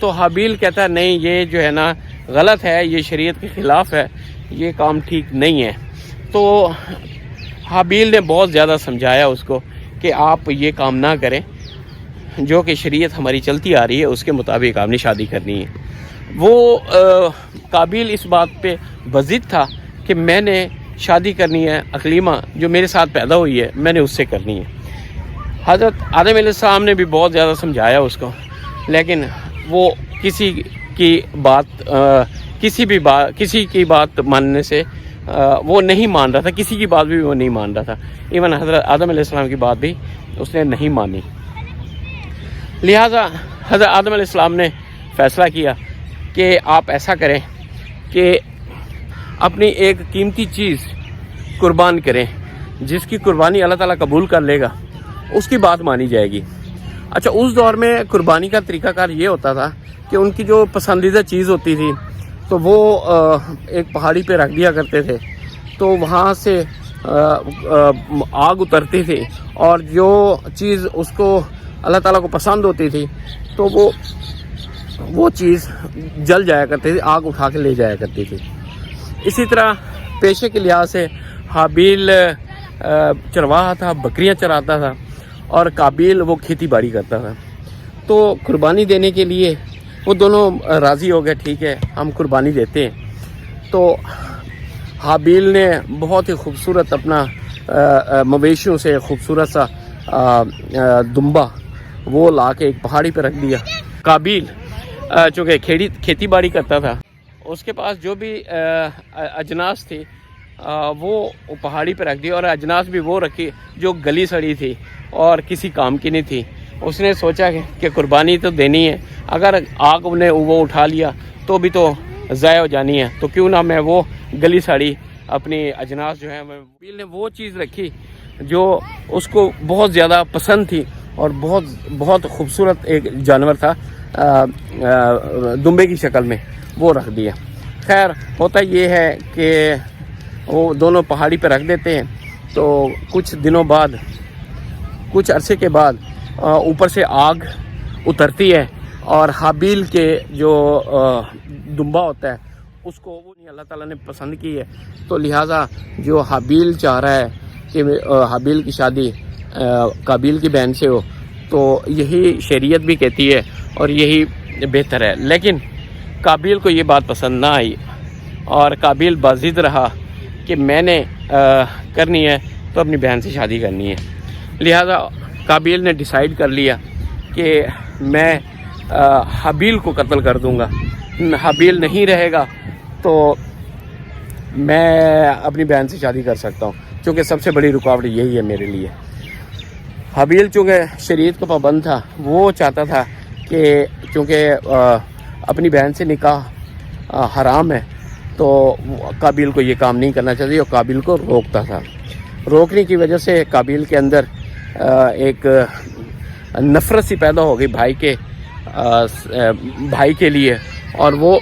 تو حابیل کہتا ہے نہیں یہ جو ہے نا غلط ہے, یہ شریعت کے خلاف ہے, یہ کام ٹھیک نہیں ہے. تو حابیل نے بہت زیادہ سمجھایا اس کو کہ آپ یہ کام نہ کریں, جو کہ شریعت ہماری چلتی آ رہی ہے اس کے مطابق آپ نے شادی کرنی ہے. وہ قابیل اس بات پہ بضد تھا کہ میں نے شادی کرنی ہے, اقلیمہ جو میرے ساتھ پیدا ہوئی ہے میں نے اس سے کرنی ہے. حضرت آدم علیہ السلام نے بھی بہت زیادہ سمجھایا اس کو, لیکن وہ کسی کی بات ماننے سے وہ نہیں مان رہا تھا, کسی کی بات بھی وہ نہیں مان رہا تھا. ایون حضرت آدم علیہ السلام کی بات بھی اس نے نہیں مانی. لہٰذا حضرت آدم علیہ السلام نے فیصلہ کیا کہ آپ ایسا کریں کہ اپنی ایک قیمتی چیز قربان کریں, جس کی قربانی اللہ تعالیٰ قبول کر لے گا اس کی بات مانی جائے گی. اچھا, اس دور میں قربانی کا طریقہ کار یہ ہوتا تھا کہ ان کی جو پسندیدہ چیز ہوتی تھی تو وہ ایک پہاڑی پہ رکھ دیا کرتے تھے, تو وہاں سے آگ اترتی تھی اور جو چیز اس کو اللہ تعالیٰ کو پسند ہوتی تھی تو وہ چیز جل جایا کرتی تھی, آگ اٹھا کے لے جایا کرتی تھی. اسی طرح پیشے کے لحاظ سے حابیل چرواہا تھا, بکریاں چراتا تھا, اور قابیل وہ کھیتی باڑی کرتا تھا. تو قربانی دینے کے لیے وہ دونوں راضی ہو گئے, ٹھیک ہے ہم قربانی دیتے ہیں. تو حابیل نے بہت ہی خوبصورت اپنا مویشیوں سے خوبصورت سا دمبا وہ لا کے ایک پہاڑی پہ رکھ دیا. قابیل چونکہ کھیتی باڑی کرتا تھا, اس کے پاس جو بھی اجناس تھی وہ پہاڑی پہ رکھ دی, اور اجناس بھی وہ رکھی جو گلی سڑی تھی اور کسی کام کی نہیں تھی. اس نے سوچا کہ قربانی تو دینی ہے, اگر آگ نے وہ اٹھا لیا تو بھی تو ضائع ہو جانی ہے, تو کیوں نہ میں وہ گلی سڑی اپنی اجناس جو ہے حابیل نے وہ چیز رکھی جو اس کو بہت زیادہ پسند تھی, اور بہت خوبصورت ایک جانور تھا دمبے کی شکل میں, وہ رکھ دیا. خیر ہوتا یہ ہے کہ وہ دونوں پہاڑی پہ رکھ دیتے ہیں. تو کچھ عرصے کے بعد اوپر سے آگ اترتی ہے, اور حابیل کے جو دمبا ہوتا ہے اس کو وہ اللہ تعالیٰ نے پسند کی ہے. تو لہٰذا جو حابیل چاہ رہا ہے کہ حابیل کی شادی قابیل کی بہن سے ہو, تو یہی شریعت بھی کہتی ہے اور یہی بہتر ہے. لیکن قابیل کو یہ بات پسند نہ آئی, اور قابیل بضد رہا کہ میں نے کرنی ہے تو اپنی بہن سے شادی کرنی ہے. لہذا قابیل نے ڈیسائیڈ کر لیا کہ میں حابیل کو قتل کر دوں گا, حابیل نہیں رہے گا تو میں اپنی بہن سے شادی کر سکتا ہوں, چونکہ سب سے بڑی رکاوٹ یہی ہے میرے لیے. حابیل چونکہ شریعت کا پابند تھا, وہ چاہتا تھا کہ چونکہ اپنی بہن سے نکاح حرام ہے تو قابیل کو یہ کام نہیں کرنا چاہتی, اور قابیل کو روکتا تھا. روکنے کی وجہ سے قابیل کے اندر ایک نفرت سی پیدا ہو گئی بھائی کے لیے, اور وہ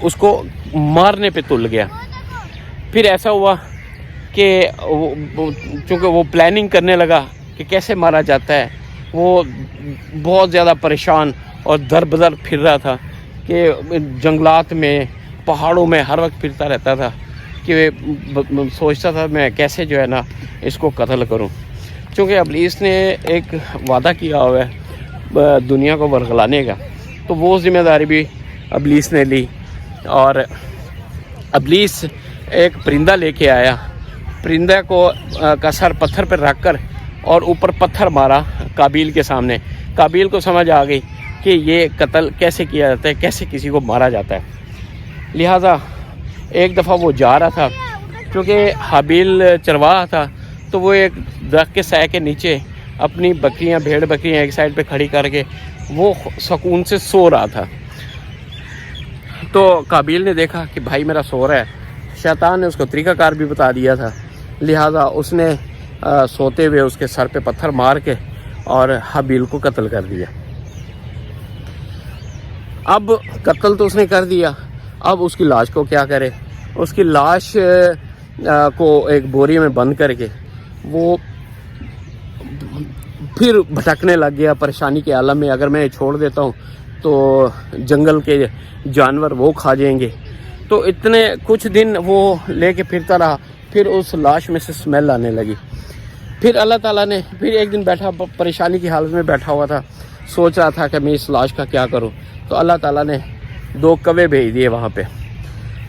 اس کو مارنے پہ تل گیا. پھر ایسا ہوا کہ چونکہ وہ پلاننگ کرنے لگا کہ کیسے مارا جاتا ہے, وہ بہت زیادہ پریشان اور در بدر پھر رہا تھا کہ جنگلات میں پہاڑوں میں ہر وقت پھرتا رہتا تھا کہ سوچتا تھا میں کیسے جو ہے نا اس کو قتل کروں. چونکہ ابلیس نے ایک وعدہ کیا ہوا ہے دنیا کو ورگلانے کا, تو وہ ذمہ داری بھی ابلیس نے لی. اور ابلیس ایک پرندہ لے کے آیا, پرندہ کا سر پتھر پر رکھ کر اور اوپر پتھر مارا قابیل کے سامنے. قابیل کو سمجھ آ گئی کہ یہ قتل کیسے کیا جاتا ہے, کیسے کسی کو مارا جاتا ہے. لہٰذا ایک دفعہ وہ جا رہا تھا, کیونکہ حابیل چرواہا تھا, تو وہ ایک درخت کے سائے کے نیچے اپنی بھیڑ بکریاں ایک سائڈ پہ کھڑی کر کے وہ سکون سے سو رہا تھا. تو قابیل نے دیکھا کہ بھائی میرا سو رہا ہے, شیطان نے اس کو طریقہ کار بھی بتا دیا تھا. لہٰذا اس نے سوتے ہوئے اس کے سر پہ پتھر مار کے اور حابیل کو قتل کر دیا. اب قتل تو اس نے کر دیا, اب اس کی لاش کو کیا کرے. اس کی لاش کو ایک بوری میں بند کر کے وہ پھر بھٹکنے لگ گیا پریشانی کے عالم میں. اگر میں چھوڑ دیتا ہوں تو جنگل کے جانور وہ کھا جائیں گے. تو اتنے کچھ دن وہ لے کے پھرتا رہا. پھر اس لاش میں سے اسمیل آنے لگی. پھر اللہ تعالیٰ نے پھر ایک دن بیٹھا, پریشانی کی حالت میں بیٹھا ہوا تھا, سوچ رہا تھا کہ میں اس لاش کا کیا کروں. تو اللہ تعالیٰ نے 2 کوے بھیج دیے وہاں پہ.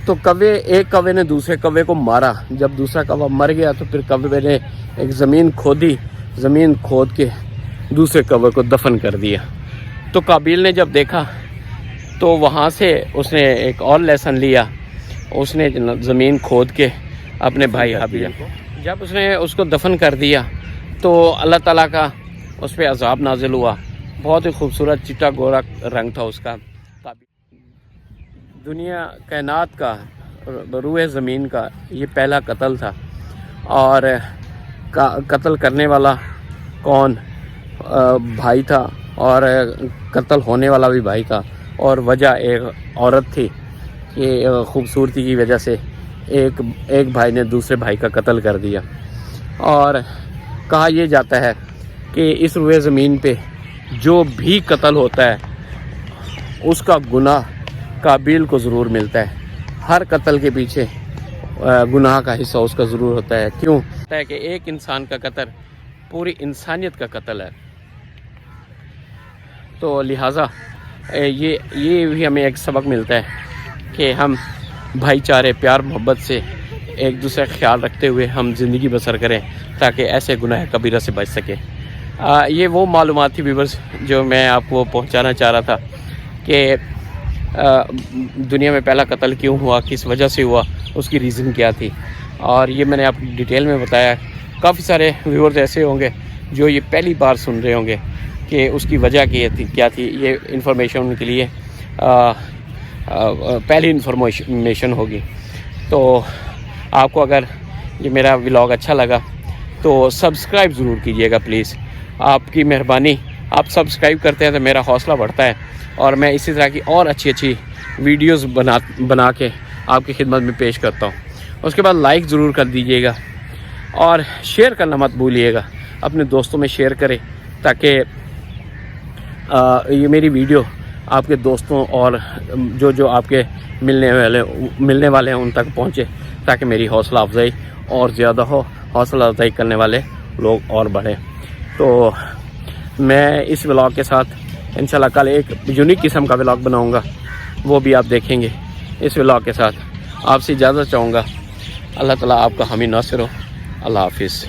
تو ایک کوے نے دوسرے کوے کو مارا. جب دوسرا کوا مر گیا تو پھر کوے نے ایک زمین کھودی, زمین کھود کے دوسرے کوے کو دفن کر دیا. تو قابیل نے جب دیکھا تو وہاں سے اس نے ایک اور لیسن لیا. اس نے زمین کھود کے اپنے بھائی حابیل کو جب اس نے اس کو دفن کر دیا تو اللہ تعالیٰ کا اس پہ عذاب نازل ہوا. بہت ہی خوبصورت چٹا گورا رنگ تھا اس کا. دنیا کائنات کا, روئے زمین کا یہ پہلا قتل تھا. اور قتل کرنے والا کون؟ بھائی تھا, اور قتل ہونے والا بھی بھائی تھا. اور وجہ ایک عورت تھی کہ خوبصورتی کی وجہ سے ایک بھائی نے دوسرے بھائی کا قتل کر دیا. اور کہا یہ جاتا ہے کہ اس روئے زمین پہ جو بھی قتل ہوتا ہے اس کا گناہ قابیل کو ضرور ملتا ہے. ہر قتل کے پیچھے گناہ کا حصہ اس کا ضرور ہوتا ہے. کیوں ہوتا ہے کہ ایک انسان کا قتل پوری انسانیت کا قتل ہے. تو لہٰذا یہ بھی ہمیں ایک سبق ملتا ہے کہ ہم بھائی چارے, پیار محبت سے ایک دوسرے کا خیال رکھتے ہوئے ہم زندگی بسر کریں تاکہ ایسے گناہ کبیرہ سے بچ سکیں. یہ وہ معلومات تھی ویورز جو میں آپ کو پہنچانا چاہ رہا تھا کہ دنیا میں پہلا قتل کیوں ہوا, کس وجہ سے ہوا, اس کی ریزن کیا تھی. اور یہ میں نے آپ کو ڈیٹیل میں بتایا. کافی سارے ویورز ایسے ہوں گے جو یہ پہلی بار سن رہے ہوں گے کہ اس کی وجہ کیا تھی. یہ انفارمیشن ان کے لیے پہلی انفارمیشن ہوگی. تو آپ کو اگر یہ میرا ولاگ اچھا لگا تو سبسکرائب ضرور کیجیے گا پلیز. آپ کی مہربانی, آپ سبسکرائب کرتے ہیں تو میرا حوصلہ بڑھتا ہے اور میں اسی طرح کی اور اچھی ویڈیوز بنا کے آپ کی خدمت میں پیش کرتا ہوں. اس کے بعد لائک ضرور کر دیجیے گا اور شیئر کرنا مت بھولیے گا. اپنے دوستوں میں شیئر کریں تاکہ یہ میری ویڈیو آپ کے دوستوں اور جو آپ کے ملنے والے ہیں ان تک پہنچے تاکہ میری حوصلہ افزائی اور زیادہ ہو, حوصلہ افزائی کرنے والے لوگ اور بڑھیں. تو میں اس ولاگ کے ساتھ انشاءاللہ کل ایک یونیک قسم کا ولاگ بناؤں گا, وہ بھی آپ دیکھیں گے. اس ولاگ کے ساتھ آپ سے اجازت چاہوں گا. اللہ تعالیٰ آپ کا حامی ناصر ہو. اللہ حافظ.